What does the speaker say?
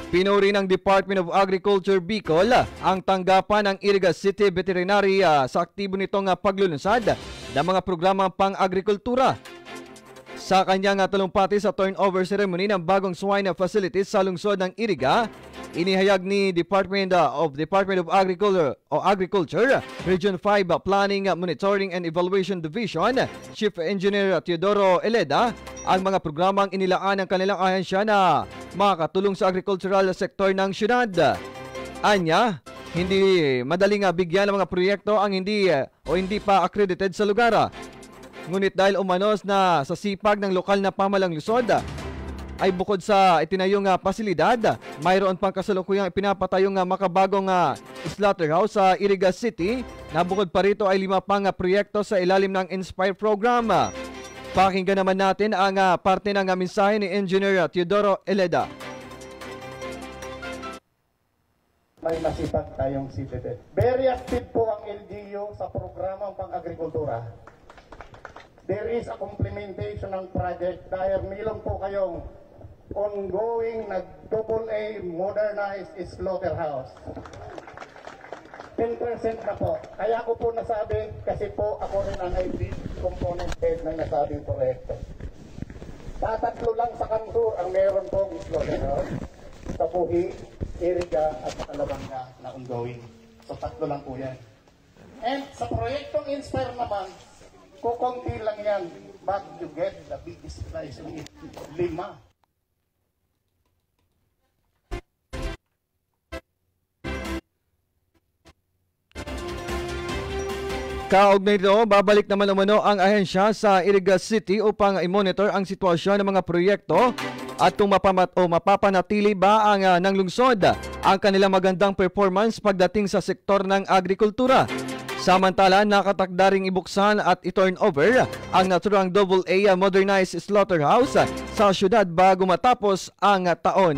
Pinuri ng Department of Agriculture Bicol ang tanggapan ng Iriga City Veterinary sa aktibo nitong paglulunsad ng mga programang pang-agrikultura. Sa kanyang talumpati sa turnover ceremony ng bagong swine facilities sa lungsod ng Iriga, inihayag ni Department of Agriculture Region 5 Planning, Monitoring and Evaluation Division Chief Engineer Teodoro Eleda ang mga programang inilaan ng kanilang ahensya na makakatulong sa agricultural sector ng syudad. Anya, hindi madaling bigyan ng mga proyekto ang hindi pa accredited sa lugar. Ngunit dahil umanos na sa sipag ng lokal na pamalang lungsod, ay bukod sa itinayong pasilidad, mayroon pang kasalukuyang ipinapatayong makabagong slaughterhouse sa Iriga City na bukod pa rito ay 5 pang proyekto sa ilalim ng Inspire program. Pakinggan naman natin ang parte ng mensahe ni Engineer Teodoro Eleda. May masipag tayong citizen. Very active po ang LGU sa programang pang-agrikultura. There is a complementation ng project dahil meron po kayong ongoing nag-AA modernized slaughterhouse. 10% na po. Kaya ko po nasabi kasi po ako rin ang ID component head ng nasabing proyekto. Tatatlo lang sa Kamsur ang meron pong slaughterhouse. Sa Puhi, Iriga at sa Kalabanga na ongoing. So 3 lang po yan. And sa proyektong Inspire naman, kukunti lang yan. But you get the biggest prize in it. 5. Kaugnay nito, babalik naman umano ang ahensya sa Iriga City upang i-monitor ang sitwasyon ng mga proyekto at kung mapapanatili ba ng lungsod ang kanilang magandang performance pagdating sa sektor ng agrikultura. Samantala, nakatakda ring ibuksan at i-turnover ang naturang AA modernized slaughterhouse sa syudad bago matapos ang taon.